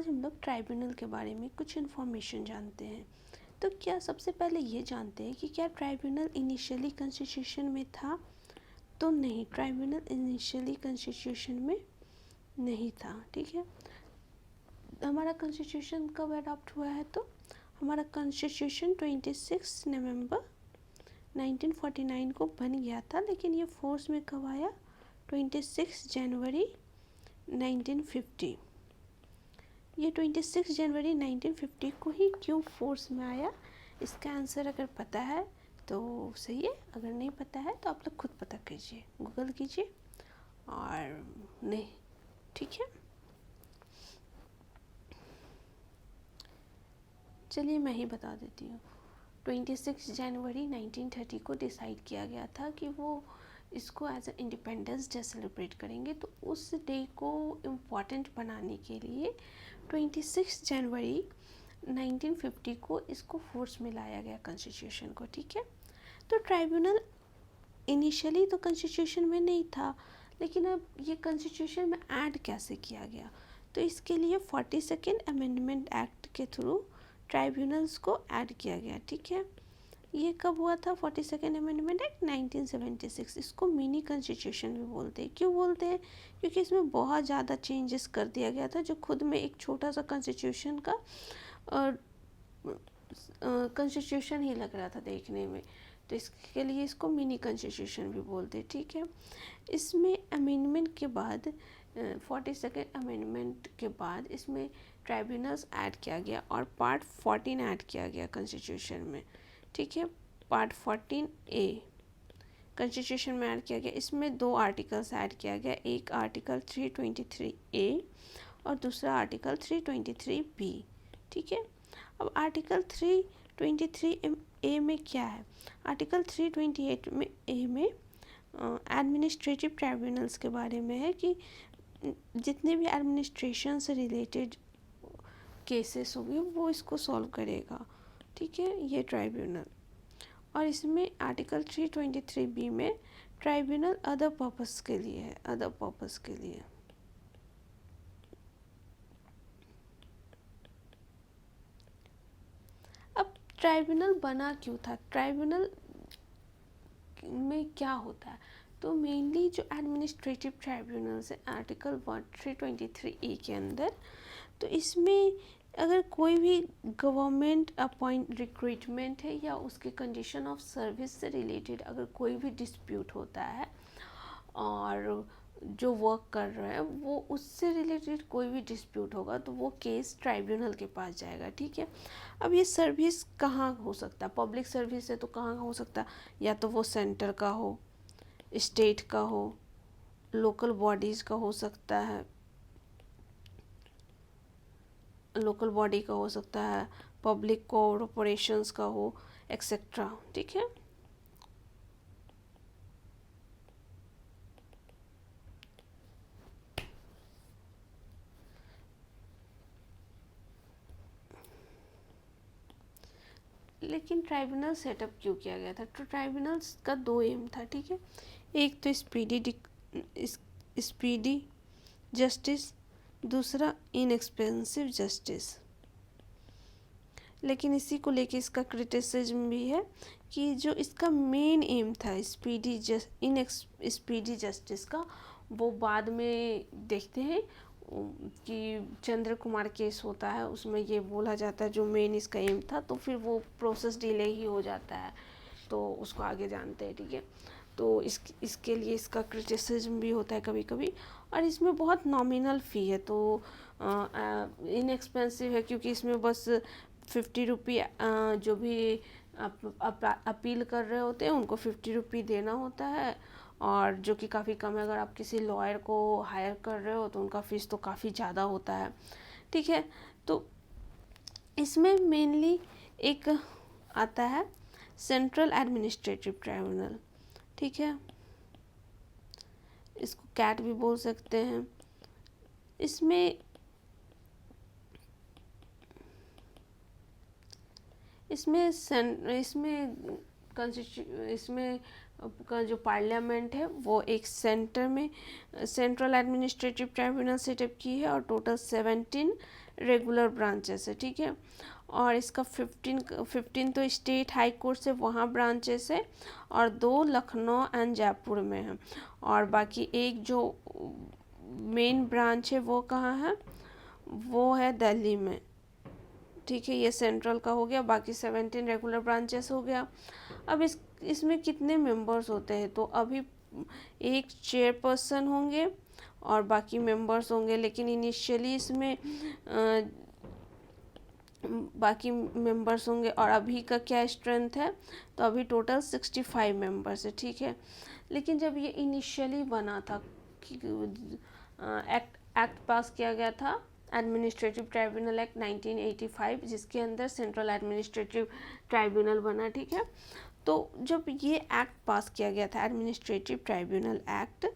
आज हम लोग ट्राइब्यूनल के बारे में कुछ इन्फॉर्मेशन जानते हैं। तो क्या सबसे पहले ये जानते हैं कि क्या ट्राइब्यूनल इनिशियली कॉन्स्टिट्यूशन में था? तो नहीं, ट्राइब्यूनल इनिशियली कॉन्स्टिट्यूशन में नहीं था। ठीक है, हमारा कॉन्स्टिट्यूशन कब अडॉप्ट हुआ है? तो हमारा कॉन्स्टिट्यूशन 26 नवंबर 1949 को बन गया था, लेकिन ये फोर्स में कब आया? 26 जनवरी 1950। ये 26 जनवरी 1950 को ही क्यों फोर्स में आया? इसका आंसर अगर पता है तो सही है, अगर नहीं पता है तो आप लोग खुद पता कीजिए, गूगल कीजिए और नहीं। ठीक है, चलिए मैं ही बता देती हूँ। 26 जनवरी 1930 को डिसाइड किया गया था कि वो इसको as a independence day celebrate करेंगे। तो उस डे को इम्पॉर्टेंट बनाने के लिए 26 जनवरी 1950 को इसको फोर्स में लाया गया कॉन्स्टिट्यूशन को। ठीक है, तो ट्राइब्यूनल इनिशियली तो कॉन्स्टिट्यूशन में नहीं था, लेकिन अब ये कॉन्स्टिट्यूशन में ऐड कैसे किया गया? तो इसके लिए 42nd अमेंडमेंट एक्ट के थ्रू ट्राइब्यूनल्स को ऐड किया गया। ठीक है, ये कब हुआ था? 42nd amendment act 1976। इसको मिनी कॉन्स्टिट्यूशन भी बोलते हैं। क्यों बोलते हैं? क्योंकि इसमें बहुत ज़्यादा चेंजेस कर दिया गया था, जो खुद में एक छोटा सा कॉन्स्टिट्यूशन का कॉन्स्टिट्यूशन ही लग रहा था देखने में। तो इसके लिए इसको मिनी कॉन्स्टिट्यूशन भी बोलते हैं। ठीक है, इसमें अमेंडमेंट के बाद 42nd अमेंडमेंट के बाद इसमें ट्राइब्यूनल्स ऐड किया गया और पार्ट 14 ऐड किया गया कॉन्स्टिट्यूशन में। ठीक है, पार्ट 14A कॉन्स्टिट्यूशन में ऐड किया गया। इसमें दो आर्टिकल्स ऐड किया गया, एक आर्टिकल 323A और दूसरा आर्टिकल 323B। ठीक है, अब आर्टिकल 323A में क्या है? आर्टिकल 328 में ए में एडमिनिस्ट्रेटिव ट्राइब्यूनल्स के बारे में है कि जितने भी एडमिनिस्ट्रेशन से रिलेटेड केसेस होंगे वो इसको सॉल्व करेगा। ठीक है, ये ट्राइब्यूनल। और इसमें आर्टिकल 323B में ट्राइब्यूनल अदर पर्पस के लिए है, अदर पर्पस के लिए। अब ट्राइब्यूनल बना क्यों था? ट्राइब्यूनल में क्या होता है? तो मेनली जो एडमिनिस्ट्रेटिव ट्राइब्यूनल्स है आर्टिकल 323A के अंदर, तो इसमें अगर कोई भी गवर्नमेंट अपॉइंट रिक्रूटमेंट है या उसके कंडीशन ऑफ सर्विस से रिलेटेड अगर कोई भी डिस्प्यूट होता है और जो वर्क कर रहा है वो उससे रिलेटेड कोई भी डिस्प्यूट होगा तो वो केस ट्राइब्यूनल के पास जाएगा। ठीक है, अब ये सर्विस कहाँ हो सकता है? पब्लिक सर्विस है तो कहाँ हो सकता है? या तो वो सेंटर का हो, स्टेट का हो, लोकल बॉडीज़ का हो सकता है, लोकल बॉडी का हो सकता है, पब्लिक कॉरपोरेशंस का हो, एक्सेट्रा। ठीक है, लेकिन ट्राइब्यूनल सेटअप क्यों किया गया था? तो ट्राइब्यूनल्स का दो एम था। ठीक है, एक तो स्पीडी जस्टिस, दूसरा इनएक्सपेंसिव जस्टिस। लेकिन इसी को लेके इसका क्रिटिसिज्म भी है कि जो इसका मेन एम था स्पीडी जस्टिस का, वो बाद में देखते हैं कि चंद्र कुमार केस होता है उसमें ये बोला जाता है जो मेन इसका एम था, तो फिर वो प्रोसेस डिले ही हो जाता है, तो उसको आगे जानते हैं। ठीक है, तो इसके लिए इसका क्रिटिसिज्म भी होता है कभी कभी। और इसमें बहुत नॉमिनल फ़ी है, तो इनएक्सपेंसिव है क्योंकि इसमें बस 50 रुपये जो भी अपील कर रहे होते हैं उनको 50 रुपये देना होता है, और जो कि काफ़ी कम है। अगर आप किसी लॉयर को हायर कर रहे हो तो उनका फ़ीस तो काफ़ी ज़्यादा होता है। ठीक है, तो इसमें मेनली एक आता है सेंट्रल एडमिनिस्ट्रेटिव ट्राइब्यूनल। ठीक है, इसको कैट भी बोल सकते हैं। इसमें इसमें का जो पार्लियामेंट है वो एक सेंटर में सेंट्रल एडमिनिस्ट्रेटिव ट्राइब्यूनल सेटअप की है और टोटल 17 रेगुलर ब्रांचेस है, ठीक है। और इसका 15 तो स्टेट हाई कोर्ट से वहाँ ब्रांचेस है और 2 लखनऊ एंड जयपुर में है, और बाकी एक जो मेन ब्रांच है वो कहाँ है, वो है दिल्ली में, ठीक है। ये सेंट्रल का हो गया, बाकी 17 रेगुलर ब्रांचेस हो गया। अब इसमें कितने मेंबर्स होते हैं, तो अभी एक चेयरपर्सन होंगे और बाकी मेंबर्स होंगे, लेकिन इनिशियली इसमें बाकी मेंबर्स होंगे। और अभी का क्या स्ट्रेंथ है, तो अभी टोटल 65 मेंबर्स है, ठीक है। लेकिन जब ये इनिशियली बना था, एक्ट पास किया गया था एडमिनिस्ट्रेटिव ट्राइब्यूनल एक्ट 1985, जिसके अंदर सेंट्रल एडमिनिस्ट्रेटिव ट्राइब्यूनल बना, ठीक है। तो जब ये एक्ट पास किया गया था एडमिनिस्ट्रेटिव ट्राइब्यूनल एक्ट,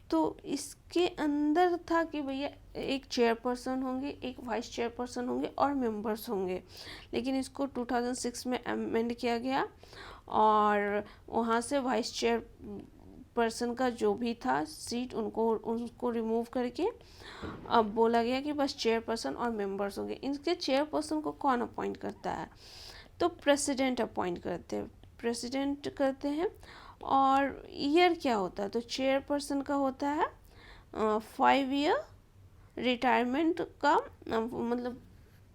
तो इसके अंदर था कि भैया एक चेयरपर्सन होंगे, एक वाइस चेयरपर्सन होंगे और मेंबर्स होंगे। लेकिन इसको 2006 में अमेंड किया गया और वहाँ से वाइस चेयर पर्सन का जो भी था सीट उनको रिमूव करके अब बोला गया कि बस चेयरपर्सन और मेंबर्स होंगे। इनके चेयरपर्सन को कौन अपॉइंट करता है, तो प्रेसिडेंट अपॉइंट करते हैं। और ईयर क्या होता है, तो चेयरपर्सन का होता है 5 ईयर रिटायरमेंट का, मतलब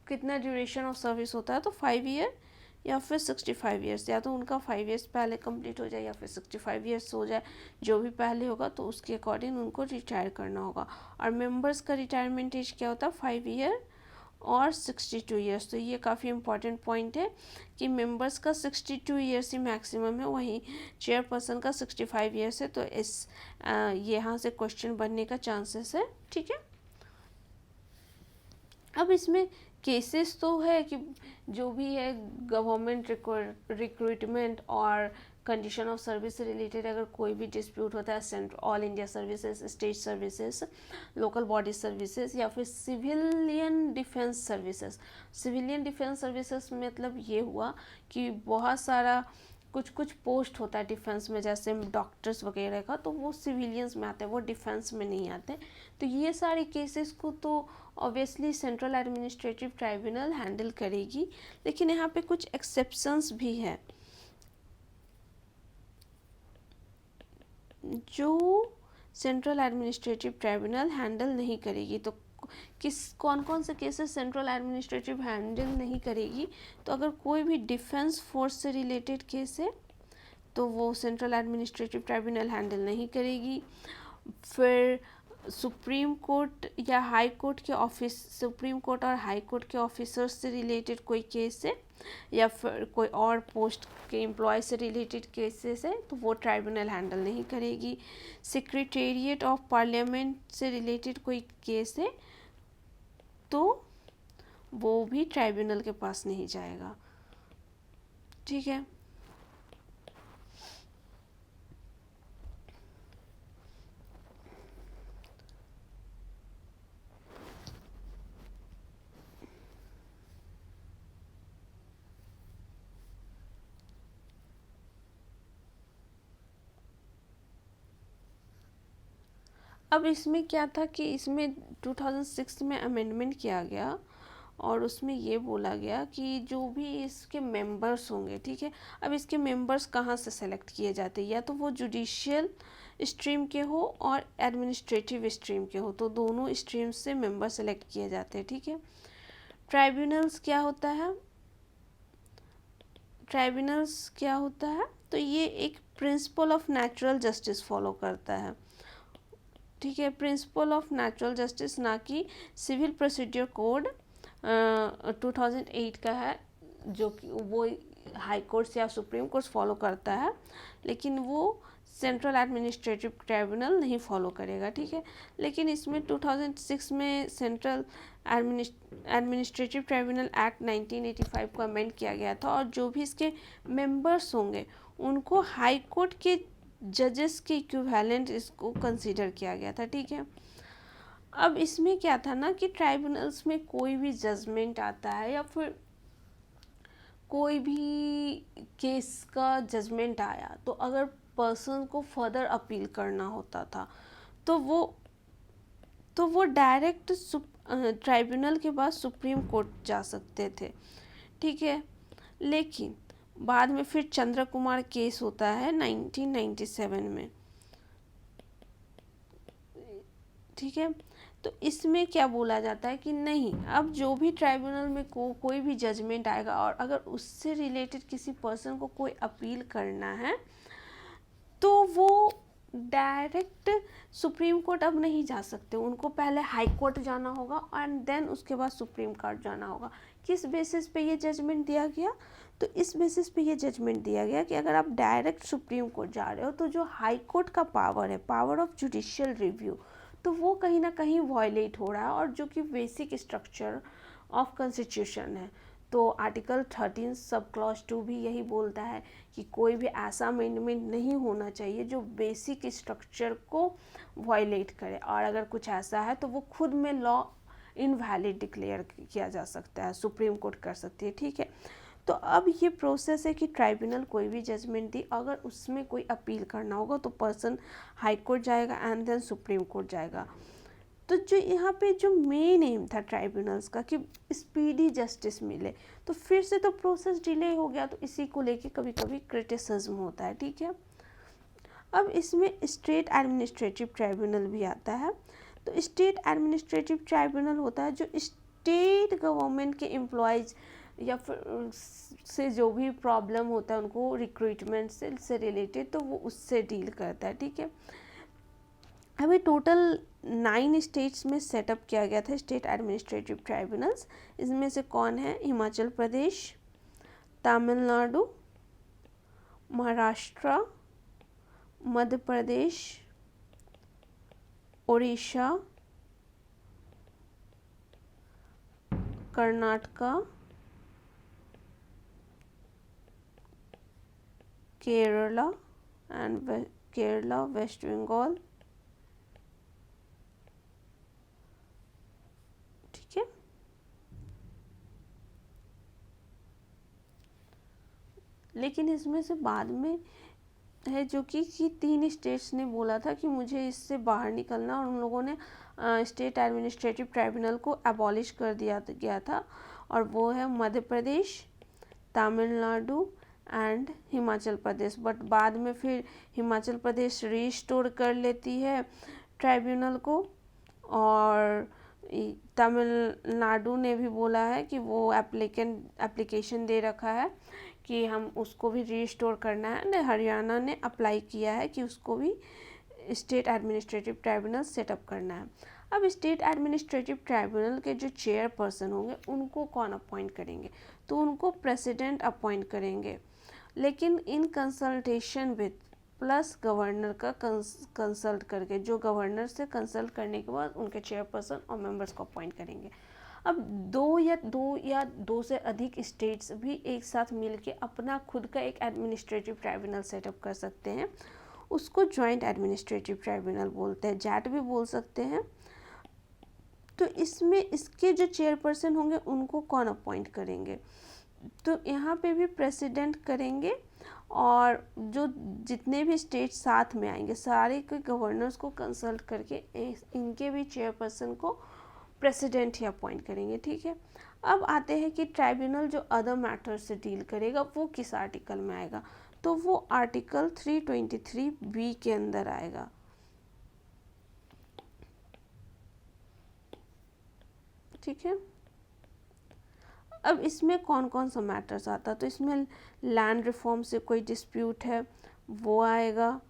कितना ड्यूरेशन ऑफ सर्विस होता है, तो 5 ईयर या फिर 65 ईयर्स, या तो उनका 5 ईयर्स पहले कंप्लीट हो जाए या फिर 65 ईयर्स हो जाए, जो भी पहले होगा तो उसके अकॉर्डिंग उनको रिटायर करना होगा। और मेंबर्स का रिटायरमेंट एज क्या होता है, 5 ईयर और 62 ईयर्स। तो ये काफ़ी इंपॉर्टेंट पॉइंट है कि मेंबर्स का 62 ईयर्स ही मैक्सिमम है, वहीं चेयरपर्सन का 65 ईयर्स है। तो इस यहाँ से क्वेश्चन बनने का चांसेस है, ठीक है। अब इसमें केसेस तो है कि जो भी है गवर्नमेंट रिक्रूटमेंट और कंडीशन ऑफ सर्विस से रिलेटेड अगर कोई भी डिस्प्यूट होता है, central all India services, state services, local body services या फिर civilian defence services. Civilian defence services मतलब ये हुआ कि बहुत सारा कुछ पोस्ट होता है डिफेंस में, जैसे डॉक्टर्स वगैरह का, तो वो सिविलियंस में आते हैं, वो डिफेंस में नहीं आते। तो ये सारे केसेस को तो obviously central administrative tribunal handle करेगी, लेकिन यहाँ पे कुछ एक्सेप्शंस भी है जो सेंट्रल एडमिनिस्ट्रेटिव ट्राइब्यूनल हैंडल नहीं करेगी। तो कौन कौन से केसेस सेंट्रल एडमिनिस्ट्रेटिव हैंडल नहीं करेगी, तो अगर कोई भी डिफेंस फोर्स से रिलेटेड केस है तो वो सेंट्रल एडमिनिस्ट्रेटिव ट्राइब्यूनल हैंडल नहीं करेगी। फिर सुप्रीम कोर्ट या हाई कोर्ट के सुप्रीम कोर्ट और हाई कोर्ट के ऑफिसर्स से रिलेटेड कोई केस है या फिर कोई और पोस्ट के एम्प्लॉय से रिलेटेड केसेस है तो वो ट्राइब्यूनल हैंडल नहीं करेगी। सेक्रेटेरिएट ऑफ पार्लियामेंट से रिलेटेड कोई केस है तो वो भी ट्राइब्यूनल के पास नहीं जाएगा, ठीक है। अब इसमें क्या था कि इसमें 2006 में अमेंडमेंट किया गया और उसमें ये बोला गया कि जो भी इसके मेंबर्स होंगे, ठीक है। अब इसके मेंबर्स कहाँ से सेलेक्ट किए जाते हैं, या तो वो जुडिशियल स्ट्रीम के हो और एडमिनिस्ट्रेटिव स्ट्रीम के हो, तो दोनों स्ट्रीम से मेंबर सेलेक्ट किए जाते हैं, ठीक है। ट्राइब्यूनल्स क्या होता है, तो ये एक principle of natural justice follow करता है, ठीक है। प्रिंसिपल ऑफ नेचुरल जस्टिस, ना कि सिविल प्रोसीजर कोड 2008 का है, जो कि वो हाई कोर्ट्स या सुप्रीम कोर्ट्स फॉलो करता है, लेकिन वो सेंट्रल एडमिनिस्ट्रेटिव ट्राइब्यूनल नहीं फॉलो करेगा, ठीक है। लेकिन इसमें 2006 में सेंट्रल एडमिनिस्ट्रेटिव ट्राइब्यूनल एक्ट 1985 को अमेंड किया गया था और जो भी इसके मेंबर्स होंगे उनको हाई कोर्ट के जजेस के इक्विवेलेंट इसको कंसीडर किया गया था, ठीक है। अब इसमें क्या था ना कि ट्राइब्यूनल्स में कोई भी जजमेंट आता है या फिर कोई भी केस का जजमेंट आया तो अगर पर्सन को फर्दर अपील करना होता था तो वो डायरेक्ट ट्राइब्यूनल के पास सुप्रीम कोर्ट जा सकते थे, ठीक है। लेकिन बाद में फिर चंद्र कुमार केस होता है 1997 में, ठीक है। तो इसमें क्या बोला जाता है कि नहीं, अब जो भी ट्राइब्यूनल में कोई भी जजमेंट आएगा और अगर उससे रिलेटेड किसी पर्सन को कोई अपील करना है तो वो डायरेक्ट सुप्रीम कोर्ट अब नहीं जा सकते, उनको पहले हाई कोर्ट जाना होगा एंड देन उसके बाद सुप्रीम कोर्ट जाना होगा। किस बेसिस पे ये जजमेंट दिया गया? तो इस बेसिस पे ये जजमेंट दिया गया कि अगर आप डायरेक्ट सुप्रीम कोर्ट जा रहे हो तो जो हाई कोर्ट का पावर है, पावर ऑफ जुडिशियल रिव्यू, तो वो कहीं ना कहीं वायलेट हो रहा है, और जो कि बेसिक स्ट्रक्चर ऑफ कॉन्स्टिट्यूशन है। तो आर्टिकल 13 सब क्लॉज 2 भी यही बोलता है कि कोई भी ऐसा अमेंडमेंट नहीं होना चाहिए जो बेसिक स्ट्रक्चर को वायलेट करे, और अगर कुछ ऐसा है तो वो खुद में लॉ इनवैलिड डिक्लेयर किया जा सकता है, सुप्रीम कोर्ट कर सकती है, ठीक है। तो अब ये प्रोसेस है कि ट्राइब्यूनल कोई भी जजमेंट दी, अगर उसमें कोई अपील करना होगा तो पर्सन हाई कोर्ट जाएगा एंड देन सुप्रीम कोर्ट जाएगा। तो जो यहाँ पे जो मेन एम था ट्राइब्यूनल्स का कि स्पीडी जस्टिस मिले, तो फिर से तो प्रोसेस डिले हो गया, तो इसी को लेके कभी कभी क्रिटिसिज्म होता है, ठीक है। अब इसमें स्टेट एडमिनिस्ट्रेटिव ट्राइब्यूनल भी आता है। तो स्टेट एडमिनिस्ट्रेटिव ट्राइब्यूनल होता है जो स्टेट गवर्नमेंट के एम्प्लॉयज़ या फिर से जो भी प्रॉब्लम होता है उनको रिक्रूटमेंट से रिलेटेड, तो वो उससे डील करता है, ठीक है। अभी टोटल 9 स्टेट्स में सेटअप किया गया था स्टेट एडमिनिस्ट्रेटिव ट्राइब्यूनल्स। इसमें से कौन है? हिमाचल प्रदेश, तमिलनाडु, महाराष्ट्र, मध्य प्रदेश, उड़ीसा, कर्नाटका, केरला केरला, वेस्ट बंगाल, ठीक है। लेकिन इसमें से बाद में है जो कि 3 स्टेट्स ने बोला था कि मुझे इससे बाहर निकलना, और उन लोगों ने स्टेट एडमिनिस्ट्रेटिव ट्राइब्यूनल को एबॉलिश कर दिया गया था, और वो है मध्य प्रदेश, तमिलनाडु एंड हिमाचल प्रदेश। बट बाद में फिर हिमाचल प्रदेश रीस्टोर कर लेती है ट्राइब्यूनल को, और तमिलनाडु ने भी बोला है कि वो एप्लीकेशन दे रखा है कि हम उसको भी रीस्टोर करना है, एंड हरियाणा ने अप्लाई किया है कि उसको भी स्टेट एडमिनिस्ट्रेटिव ट्राइब्यूनल सेटअप करना है। अब स्टेट एडमिनिस्ट्रेटिव ट्राइब्यूनल के जो चेयरपर्सन होंगे उनको कौन अपॉइंट करेंगे? तो उनको प्रेसिडेंट अपॉइंट करेंगे, लेकिन in consultation with plus governor का कंसल्ट करके, जो गवर्नर से कंसल्ट करने के बाद उनके चेयरपर्सन और मेंबर्स को अपॉइंट करेंगे। अब दो से अधिक स्टेट्स भी एक साथ मिलके अपना खुद का एक एडमिनिस्ट्रेटिव ट्राइब्यूनल सेटअप कर सकते हैं, उसको जॉइंट एडमिनिस्ट्रेटिव ट्राइब्यूनल बोलते हैं, जैट भी बोल सकते हैं। तो इसमें इसके जो चेयरपर्सन होंगे उनको कौन अपॉइंट करेंगे? तो यहाँ पे भी प्रेसिडेंट करेंगे, और जो जितने भी स्टेट साथ में आएंगे सारे के गवर्नर्स को कंसल्ट करके इनके भी चेयरपर्सन को प्रेसिडेंट ही अपॉइंट करेंगे, ठीक है। अब आते हैं कि ट्राइब्यूनल जो अदर मैटर्स से डील करेगा वो किस आर्टिकल में आएगा? तो वो आर्टिकल 323B के अंदर आएगा, ठीक है। अब इसमें कौन कौन सा मैटर्स आता है? तो इसमें लैंड रिफॉर्म से कोई डिस्प्यूट है वो आएगा,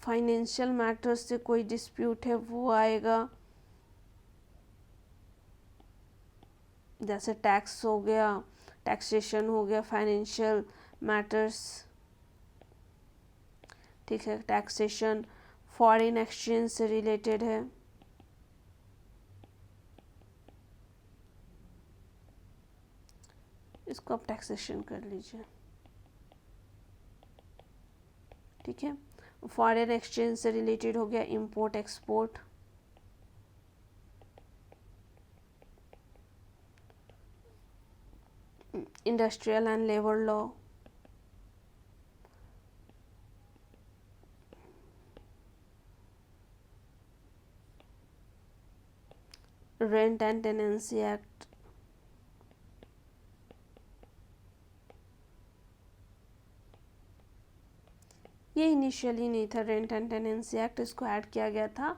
फाइनेंशियल मैटर्स से कोई डिस्प्यूट है वो आएगा, जैसे टैक्स हो गया, टैक्सेशन हो गया, फाइनेंशियल मैटर्स, ठीक है। टैक्सेशन फॉरेन एक्सचेंज से रिलेटेड है, इसको आप टैक्सेशन कर लीजिए, ठीक है। फॉरेन एक्सचेंज से रिलेटेड हो गया import export, industrial and labour law, rent and tenancy act, ये इनिशियली नहीं था रेंट एंड टेनेंसी एक्ट, इसको ऐड किया गया था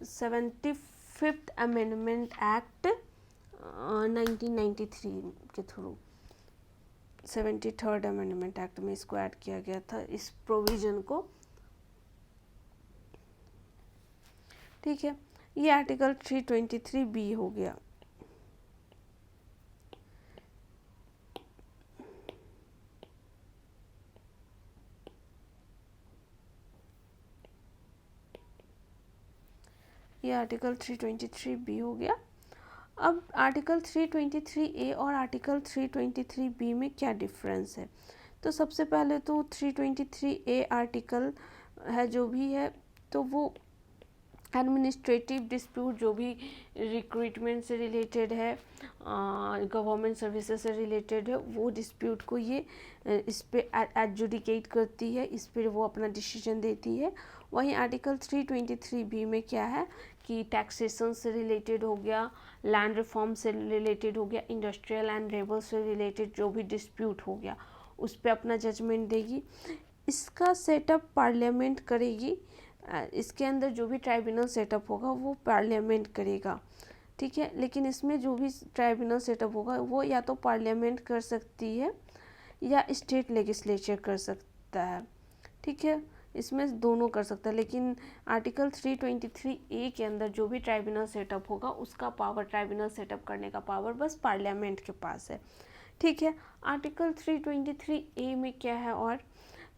75th अमेंडमेंट एक्ट 1993 के थ्रू। 73rd अमेंडमेंट एक्ट में इसको ऐड किया गया था, इस प्रोविजन को। ठीक है, ये आर्टिकल 323B हो गया। ये आर्टिकल 323B हो गया। अब आर्टिकल 323A और आर्टिकल 323B में क्या डिफरेंस है? तो सबसे पहले तो 323A आर्टिकल है जो भी है, तो वो एडमिनिस्ट्रेटिव डिस्प्यूट जो भी रिक्रूटमेंट से रिलेटेड है, गवर्नमेंट सर्विसेज से रिलेटेड है, वो डिस्प्यूट को ये इस पे एडजुडिकेट करती है, इस पर वो अपना डिसीजन देती है। वहीं आर्टिकल 323B में क्या है कि टैक्सेशन से रिलेटेड हो गया, लैंड रिफॉर्म से रिलेटेड हो गया, इंडस्ट्रियल एंड लेबर से रिलेटेड जो भी डिस्प्यूट हो गया उस पर अपना जजमेंट देगी। इसका सेटअप पार्लियामेंट करेगी, इसके अंदर जो भी ट्राइब्यूनल सेटअप होगा वो पार्लियामेंट करेगा। ठीक है, लेकिन इसमें जो भी ट्राइब्यूनल सेटअप होगा वो या तो पार्लियामेंट कर सकती है या स्टेट लेजिस्लेचर कर सकता है। ठीक है, इसमें दोनों कर सकता है, लेकिन आर्टिकल 323A के अंदर जो भी ट्राइब्यूनल सेटअप होगा उसका पावर, ट्राइब्यूनल सेटअप करने का पावर बस पार्लियामेंट के पास है। ठीक है, आर्टिकल 323A में क्या है, और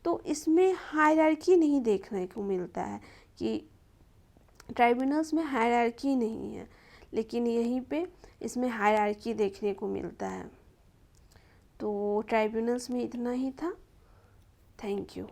तो इसमें हायरार्की नहीं देखने को मिलता है कि ट्राइब्यूनल्स में हायरार्की नहीं है, लेकिन यहीं पे इसमें हायरार्की देखने को मिलता है। तो ट्राइब्यूनल्स में इतना ही था। Thank you.